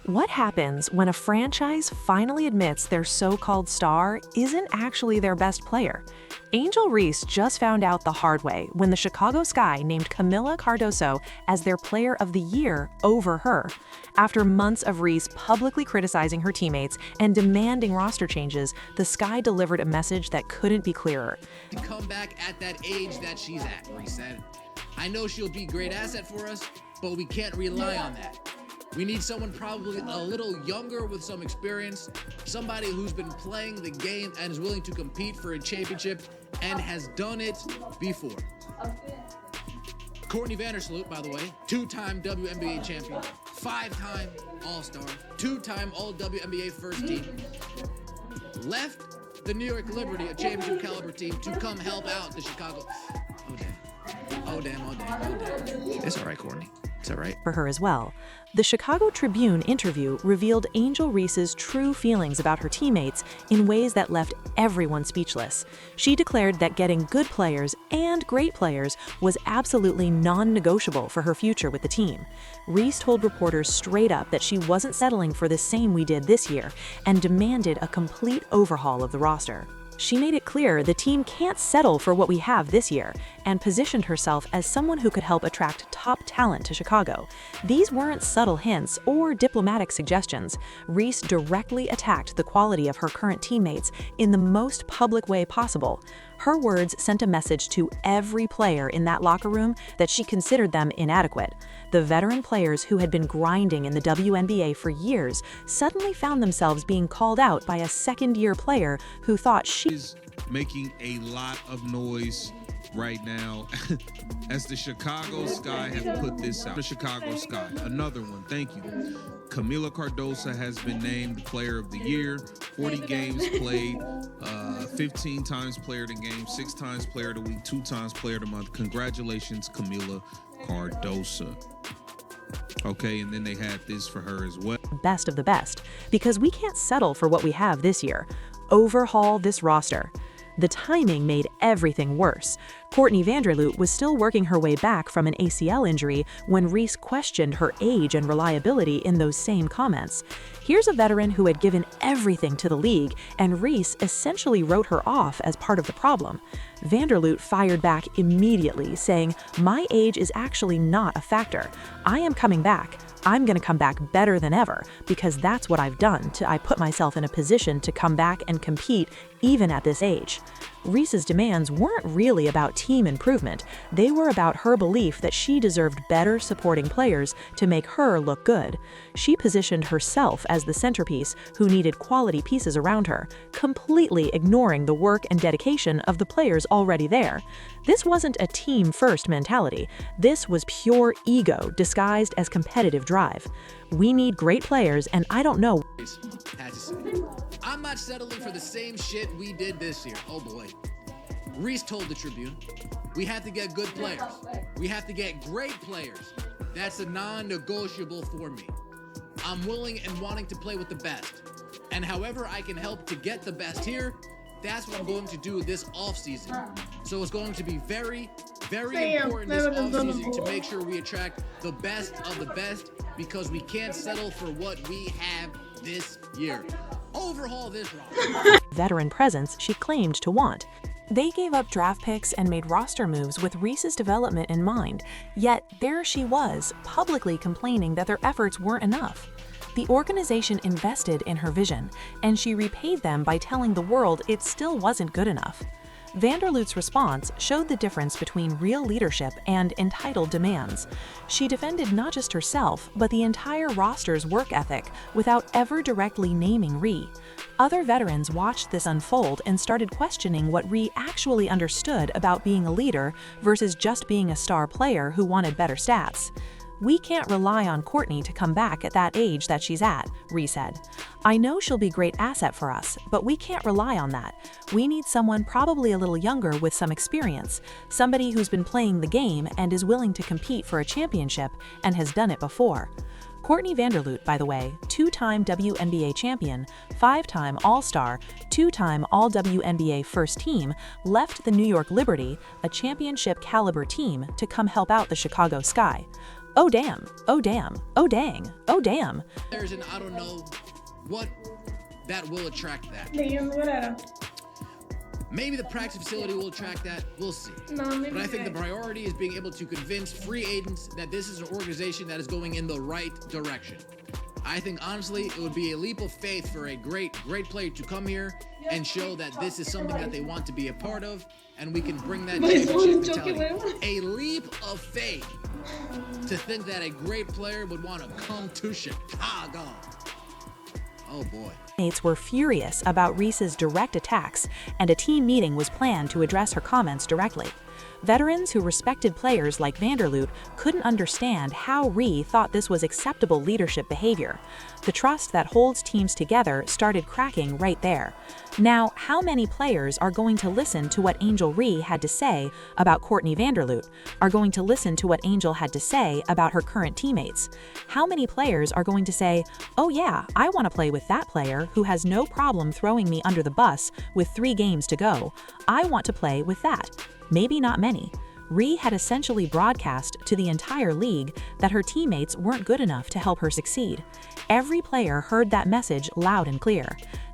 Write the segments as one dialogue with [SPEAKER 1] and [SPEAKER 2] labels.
[SPEAKER 1] What happens when a franchise finally admits their so-called star isn't actually their best player? Angel Reese just found out the hard way when the Chicago Sky named Camila Cardoso as their Player of the Year over her. After months of Reese publicly criticizing her teammates and demanding roster changes, the Sky delivered a message that couldn't be clearer.
[SPEAKER 2] To come back at that age that she's at, Reese said. I know she'll be a great asset for us, but we can't rely on that. We need someone probably a little younger with some experience, somebody who's been playing the game and is willing to compete for a championship and has done it before. Courtney Vandersloot, by the way, two-time WNBA champion, five-time All-Star, two-time All-WNBA first team, left the New York Liberty, a championship caliber team, to come help out the Chicago. Oh damn. It's all right, Courtney. It's all right.
[SPEAKER 1] For her as well. The Chicago Tribune interview revealed Angel Reese's true feelings about her teammates in ways that left everyone speechless. She declared that getting good players and great players was absolutely non-negotiable for her future with the team. Reese told reporters straight up that she wasn't settling for the same we did this year and demanded a complete overhaul of the roster. She made it clear the team can't settle for what we have this year and positioned herself as someone who could help attract top talent to Chicago. These weren't subtle hints or diplomatic suggestions. Reese directly attacked the quality of her current teammates in the most public way possible. Her words sent a message to every player in that locker room that she considered them inadequate. The veteran players who had been grinding in the WNBA for years suddenly found themselves being called out by a second-year player who thought she
[SPEAKER 3] is making a lot of noise right now as the Chicago Sky have put this out. The Chicago Sky, another one, thank you. Camila Cardoso has been named Player of the Year, 40 games played, 15 times Player of the Game, 6 times Player of the Week, 2 times Player of the Month. Congratulations, Camila Cardoso. Okay, and then they had this for her as well.
[SPEAKER 1] Best of the best, because we can't settle for what we have this year. Overhaul this roster. The timing made everything worse. Courtney Vandersloot was still working her way back from an ACL injury when Reese questioned her age and reliability in those same comments. Here's a veteran who had given everything to the league, and Reese essentially wrote her off as part of the problem. Vandersloot fired back immediately, saying, "My age is actually not a factor. I am coming back. I'm going to come back better than ever because that's what I've done. I put myself in a position to come back and compete even at this age." Reese's demands weren't really about team improvement. They were about her belief that she deserved better supporting players to make her look good. She positioned herself as the centerpiece who needed quality pieces around her, completely ignoring the work and dedication of the players already there. This wasn't a team-first mentality. This was pure ego disguised as competitive drive. We need great players, and I don't know.
[SPEAKER 2] Had to say, I'm not settling for the same shit we did this year. Oh boy. Reese told the Tribune, we have to get good players. We have to get great players. That's a non-negotiable for me. I'm willing and wanting to play with the best. And however I can help to get the best here, that's what I'm going to do this offseason. So it's going to be very, very important this offseason to make sure we attract the best of the best because we can't settle for what we have this year. Overhaul this roster.
[SPEAKER 1] Veteran presence she claimed to want. They gave up draft picks and made roster moves with Reese's development in mind, yet there she was, publicly complaining that their efforts weren't enough. The organization invested in her vision, and she repaid them by telling the world it still wasn't good enough. Vandersloot's response showed the difference between real leadership and entitled demands. She defended not just herself, but the entire roster's work ethic without ever directly naming Ree. Other veterans watched this unfold and started questioning what Ree actually understood about being a leader versus just being a star player who wanted better stats. "We can't rely on Courtney to come back at that age that she's at," Reese said. "I know she'll be a great asset for us, but we can't rely on that. We need someone probably a little younger with some experience, somebody who's been playing the game and is willing to compete for a championship and has done it before." Courtney Vandersloot, by the way, two-time WNBA champion, five-time All-Star, two-time All-WNBA first team, left the New York Liberty, a championship-caliber team, to come help out the Chicago Sky. Oh damn, oh damn, oh dang, oh damn.
[SPEAKER 2] And I don't know what that will attract that. Maybe the practice facility will attract that. We'll see. But I think the priority is being able to convince free agents that this is an organization that is going in the right direction. I think, honestly, it would be a leap of faith for a great player to come here and show that this is something that they want to be a part of, and we can bring that championship mentality. A leap of faith to think that a great player would want to come to Chicago. Oh boy.
[SPEAKER 1] Teammates were furious about Reese's direct attacks, and a team meeting was planned to address her comments directly. Veterans who respected players like Vanderloot couldn't understand how Ree thought this was acceptable leadership behavior. The trust that holds teams together started cracking right there. Now, how many players are going to listen to what Angel Ree had to say about Courtney Vanderloot, are going to listen to what Angel had to say about her current teammates? How many players are going to say, oh yeah, I want to play with that player who has no problem throwing me under the bus with 3 games to go. I want to play with that. Maybe not many. Ree had essentially broadcast to the entire league that her teammates weren't good enough to help her succeed. Every player heard that message loud and clear.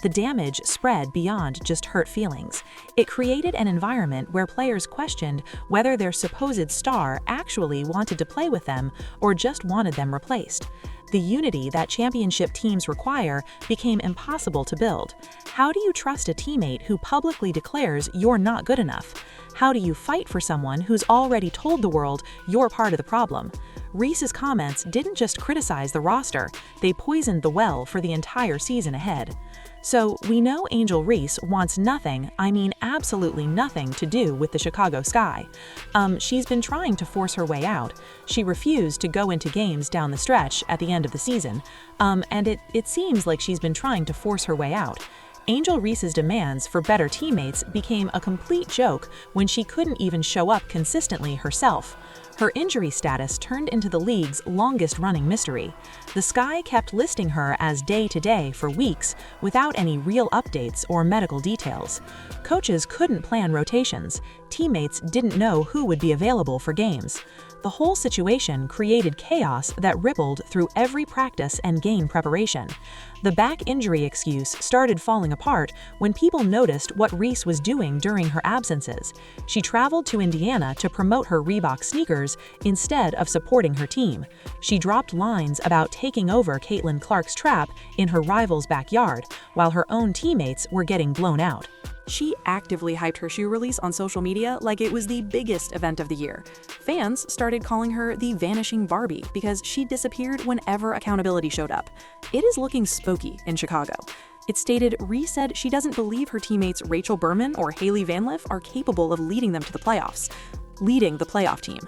[SPEAKER 1] The damage spread beyond just hurt feelings. It created an environment where players questioned whether their supposed star actually wanted to play with them or just wanted them replaced. The unity that championship teams require became impossible to build. How do you trust a teammate who publicly declares you're not good enough? How do you fight for someone who's already told the world you're part of the problem? Reese's comments didn't just criticize the roster, they poisoned the well for the entire season ahead. So we know Angel Reese wants nothing, I mean absolutely nothing to do with the Chicago Sky. She's been trying to force her way out. She refused to go into games down the stretch at the end of the season, and it seems like she's been trying to force her way out. Angel Reese's demands for better teammates became a complete joke when she couldn't even show up consistently herself. Her injury status turned into the league's longest-running mystery. The Sky kept listing her as day-to-day for weeks without any real updates or medical details. Coaches couldn't plan rotations. Teammates didn't know who would be available for games. The whole situation created chaos that rippled through every practice and game preparation. The back injury excuse started falling apart when people noticed what Reese was doing during her absences. She traveled to Indiana to promote her Reebok sneakers instead of supporting her team. She dropped lines about taking over Caitlin Clark's trap in her rival's backyard, while her own teammates were getting blown out. She actively hyped her shoe release on social media like it was the biggest event of the year. Fans started calling her the Vanishing Barbie because she disappeared whenever accountability showed up. It is looking spooky in Chicago. It stated Reese said she doesn't believe her teammates Rachel Berman or Haley VanLiff are capable of leading them to the playoffs. Leading the playoff team.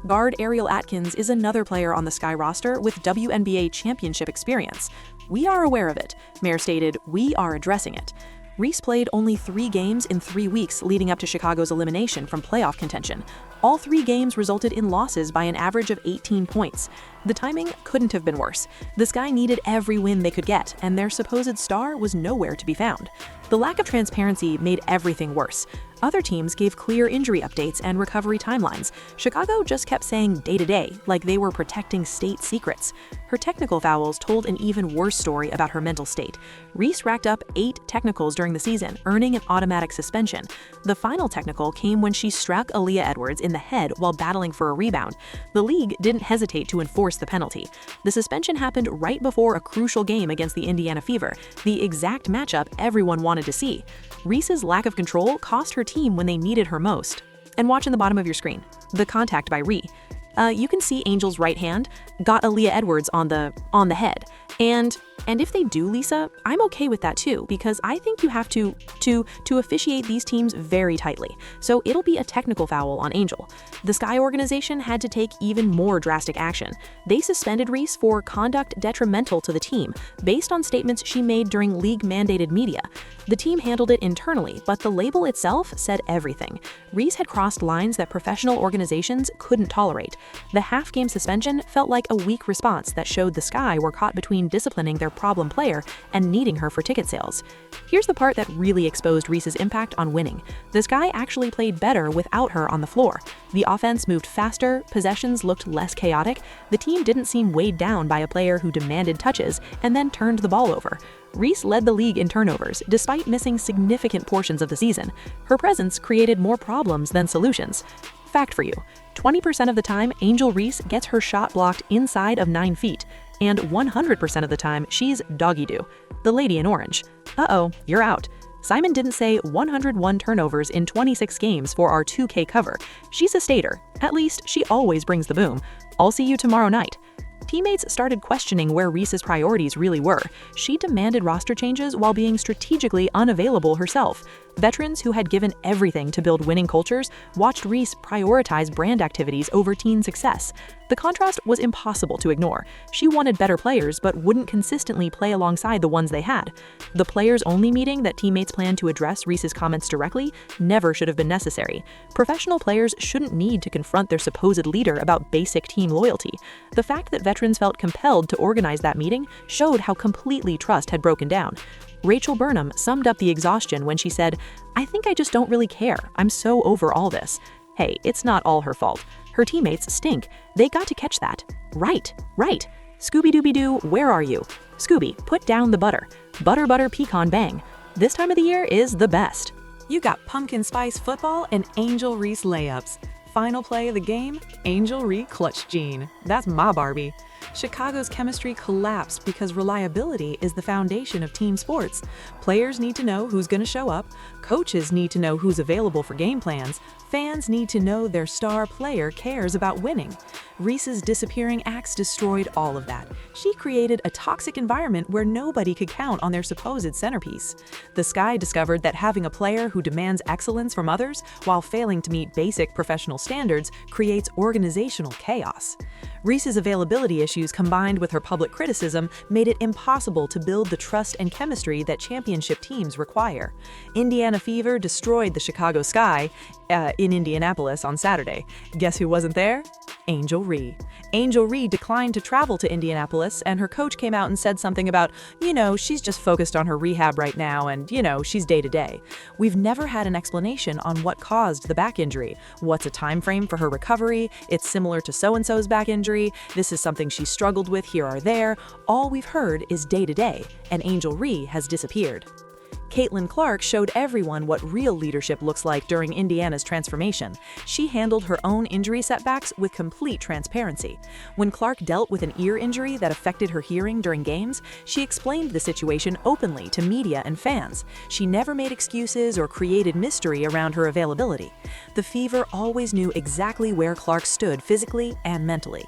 [SPEAKER 1] Guard Ariel Atkins is another player on the Sky roster with WNBA championship experience. We are aware of it. Mayor stated, we are addressing it. Reese played only 3 games in 3 weeks leading up to Chicago's elimination from playoff contention. All 3 games resulted in losses by an average of 18 points. The timing couldn't have been worse. The Sky needed every win they could get, and their supposed star was nowhere to be found. The lack of transparency made everything worse. Other teams gave clear injury updates and recovery timelines. Chicago just kept saying day-to-day, like they were protecting state secrets. Her technical fouls told an even worse story about her mental state. Reese racked up 8 technicals during the season, earning an automatic suspension. The final technical came when she struck Aaliyah Edwards in the head while battling for a rebound. The league didn't hesitate to enforce the penalty. The suspension happened right before a crucial game against the Indiana Fever, the exact matchup everyone wanted to see. Reese's lack of control cost her team when they needed her most. And watch in the bottom of your screen, the contact by Ree. You can see Angel's right hand got Aaliyah Edwards on the head. And if they do, Lisa, I'm okay with that too, because I think you have to officiate these teams very tightly. So it'll be a technical foul on Angel. The Sky organization had to take even more drastic action. They suspended Reese for conduct detrimental to the team, based on statements she made during league-mandated media. The team handled it internally, but the label itself said everything. Reese had crossed lines that professional organizations couldn't tolerate. The half-game suspension felt like a weak response that showed the Sky were caught between disciplining their their problem player and needing her for ticket sales. Here's the part that really exposed Reese's impact on winning. The Sky actually played better without her on the floor. The offense moved faster, possessions looked less chaotic, the team didn't seem weighed down by a player who demanded touches and then turned the ball over. Reese led the league in turnovers, despite missing significant portions of the season. Her presence created more problems than solutions. Fact for you, 20% of the time, Angel Reese gets her shot blocked inside of 9 feet, and 100% of the time, she's doggy-doo, the lady in orange. Uh-oh, you're out. Simon didn't say 101 turnovers in 26 games for our 2K cover. She's a stater. At least, she always brings the boom. I'll see you tomorrow night. Teammates started questioning where Reese's priorities really were. She demanded roster changes while being strategically unavailable herself. Veterans who had given everything to build winning cultures watched Reese prioritize brand activities over teen success. The contrast was impossible to ignore. She wanted better players but wouldn't consistently play alongside the ones they had. The players-only meeting that teammates planned to address Reese's comments directly never should have been necessary. Professional players shouldn't need to confront their supposed leader about basic team loyalty. The fact that veterans felt compelled to organize that meeting showed how completely trust had broken down. Rachel Burnham summed up the exhaustion when she said, "I think I just don't really care. I'm so over all this." Hey, it's not all her fault. Her teammates stink. They got to catch that. Right. Scooby-Dooby-Doo, where are you? Scooby, put down the butter. Butter, butter, pecan, bang. This time of the year is the best. You got pumpkin spice football and Angel Reese layups. Final play of the game, Angel Reese clutch gene. That's my Barbie. Chicago's chemistry collapsed because reliability is the foundation of team sports. Players need to know who's going to show up, coaches need to know who's available for game plans, fans need to know their star player cares about winning. Reese's disappearing acts destroyed all of that. She created a toxic environment where nobody could count on their supposed centerpiece. The Sky discovered that having a player who demands excellence from others while failing to meet basic professional standards creates organizational chaos. Reese's availability issues combined with her public criticism made it impossible to build the trust and chemistry that championship teams require. Indiana Fever destroyed the Chicago Sky in Indianapolis on Saturday. Guess who wasn't there? Angel Reese. Angel Reese declined to travel to Indianapolis, and her coach came out and said something about, she's just focused on her rehab right now and, she's day-to-day. We've never had an explanation on what caused the back injury. What's a time frame for her recovery? It's similar to so-and-so's back injury. This is something she struggled with here or there. All we've heard is day-to-day, and Angel Reese has disappeared. Caitlin Clark showed everyone what real leadership looks like during Indiana's transformation. She handled her own injury setbacks with complete transparency. When Clark dealt with an ear injury that affected her hearing during games, she explained the situation openly to media and fans. She never made excuses or created mystery around her availability. The Fever always knew exactly where Clark stood physically and mentally.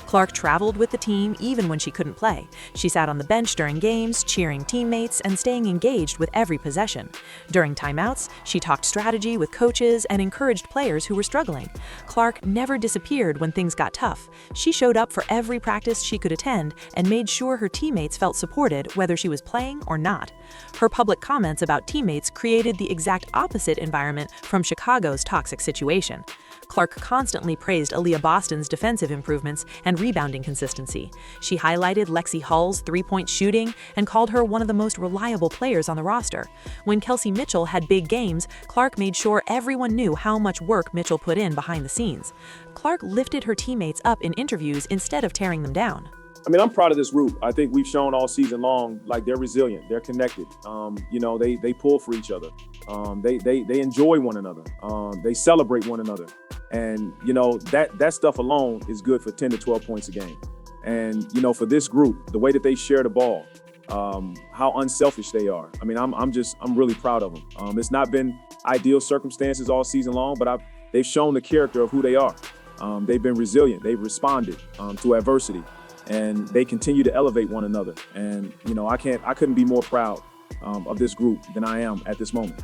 [SPEAKER 1] Clark traveled with the team even when she couldn't play. She sat on the bench during games, cheering teammates and staying engaged with every possession. During timeouts, she talked strategy with coaches and encouraged players who were struggling. Clark never disappeared when things got tough. She showed up for every practice she could attend and made sure her teammates felt supported whether she was playing or not. Her public comments about teammates created the exact opposite environment from Chicago's toxic situation. Clark constantly praised Aaliyah Boston's defensive improvements and rebounding consistency. She highlighted Lexi Hull's three-point shooting and called her one of the most reliable players on the roster. When Kelsey Mitchell had big games, Clark made sure everyone knew how much work Mitchell put in behind the scenes. Clark lifted her teammates up in interviews instead of tearing them down.
[SPEAKER 4] I'm proud of this group. I think we've shown all season long, like they're resilient, they're connected. They pull for each other. They enjoy one another. They celebrate one another. And, that stuff alone is good for 10 to 12 points a game. And, for this group, the way that they share the ball, how unselfish they are. I'm really proud of them. It's not been ideal circumstances all season long, but they've shown the character of who they are. They've been resilient. They've responded to adversity. And they continue to elevate one another. And, I couldn't be more proud of this group than I am at this moment.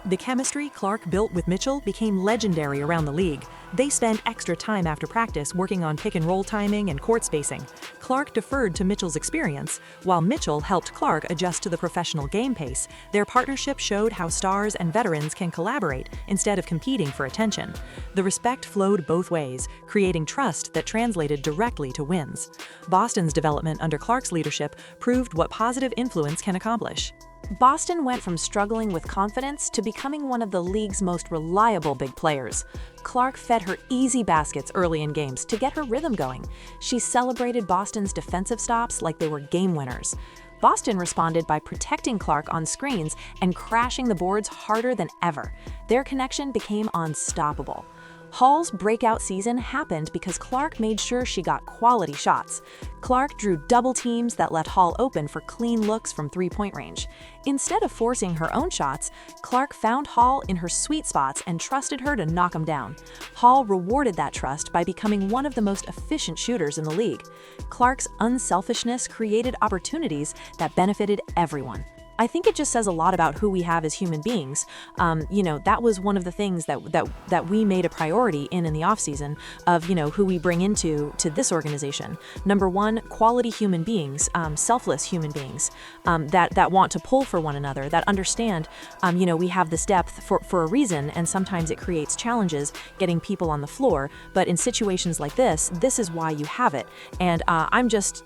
[SPEAKER 1] The chemistry Clark built with Mitchell became legendary around the league. They spent extra time after practice working on pick-and-roll timing and court spacing. Clark deferred to Mitchell's experience, while Mitchell helped Clark adjust to the professional game pace. Their partnership showed how stars and veterans can collaborate instead of competing for attention. The respect flowed both ways, creating trust that translated directly to wins. Boston's development under Clark's leadership proved what positive influence can accomplish. Boston went from struggling with confidence to becoming one of the league's most reliable big players. Clark fed her easy baskets early in games to get her rhythm going. She celebrated Boston's defensive stops like they were game winners. Boston responded by protecting Clark on screens and crashing the boards harder than ever. Their connection became unstoppable. Hall's breakout season happened because Clark made sure she got quality shots. Clark drew double teams that left Hall open for clean looks from three-point range. Instead of forcing her own shots, Clark found Hall in her sweet spots and trusted her to knock them down. Hall rewarded that trust by becoming one of the most efficient shooters in the league. Clark's unselfishness created opportunities that benefited everyone. I think it just says a lot about who we have as human beings. That was one of the things that we made a priority in the offseason of, who we bring into this organization. Number one, quality human beings, selfless human beings that want to pull for one another, that understand, we have this depth for a reason, and sometimes it creates challenges getting people on the floor. But in situations like this is why you have it. And I'm just,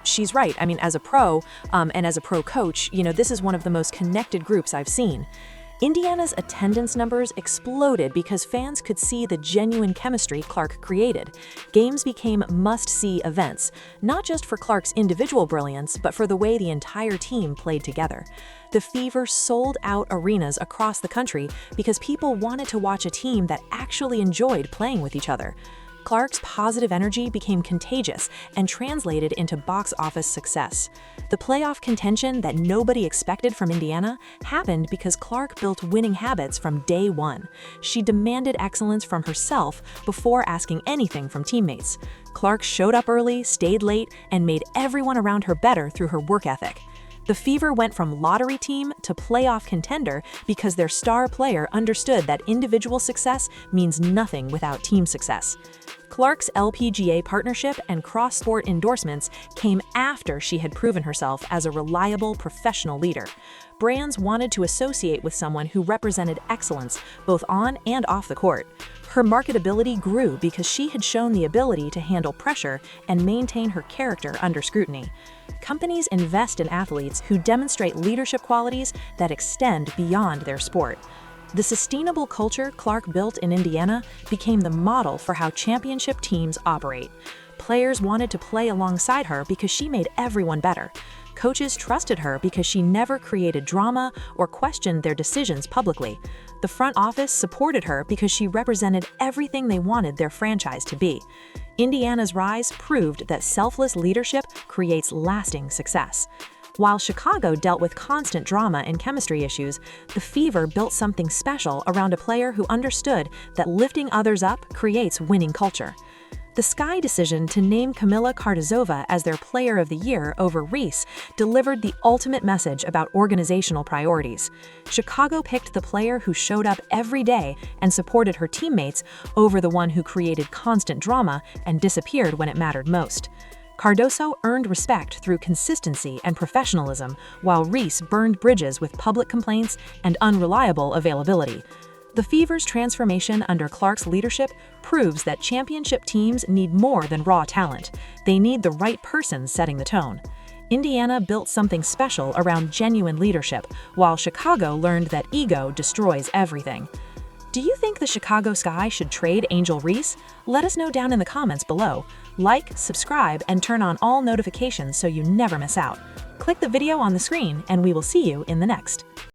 [SPEAKER 1] she's right. I mean, as a pro and as a pro coach, this is one of the most connected groups I've seen. Indiana's attendance numbers exploded because fans could see the genuine chemistry Clark created. Games became must-see events, not just for Clark's individual brilliance, but for the way the entire team played together. The Fever sold out arenas across the country because people wanted to watch a team that actually enjoyed playing with each other. Clark's positive energy became contagious and translated into box office success. The playoff contention that nobody expected from Indiana happened because Clark built winning habits from day one. She demanded excellence from herself before asking anything from teammates. Clark showed up early, stayed late, and made everyone around her better through her work ethic. The Fever went from lottery team to playoff contender because their star player understood that individual success means nothing without team success. Clark's LPGA partnership and cross-sport endorsements came after she had proven herself as a reliable professional leader. Brands wanted to associate with someone who represented excellence both on and off the court. Her marketability grew because she had shown the ability to handle pressure and maintain her character under scrutiny. Companies invest in athletes who demonstrate leadership qualities that extend beyond their sport. The sustainable culture Clark built in Indiana became the model for how championship teams operate. Players wanted to play alongside her because she made everyone better. Coaches trusted her because she never created drama or questioned their decisions publicly. The front office supported her because she represented everything they wanted their franchise to be. Indiana's rise proved that selfless leadership creates lasting success. While Chicago dealt with constant drama and chemistry issues, the Fever built something special around a player who understood that lifting others up creates winning culture. The Sky decision to name Kamila Kardazova as their Player of the Year over Reese delivered the ultimate message about organizational priorities. Chicago picked the player who showed up every day and supported her teammates over the one who created constant drama and disappeared when it mattered most. Cardoso earned respect through consistency and professionalism, while Reese burned bridges with public complaints and unreliable availability. The Fever's transformation under Clark's leadership proves that championship teams need more than raw talent. They need the right person setting the tone. Indiana built something special around genuine leadership, while Chicago learned that ego destroys everything. Do you think the Chicago Sky should trade Angel Reese? Let us know down in the comments below. Like, subscribe, and turn on all notifications so you never miss out. Click the video on the screen, and we will see you in the next.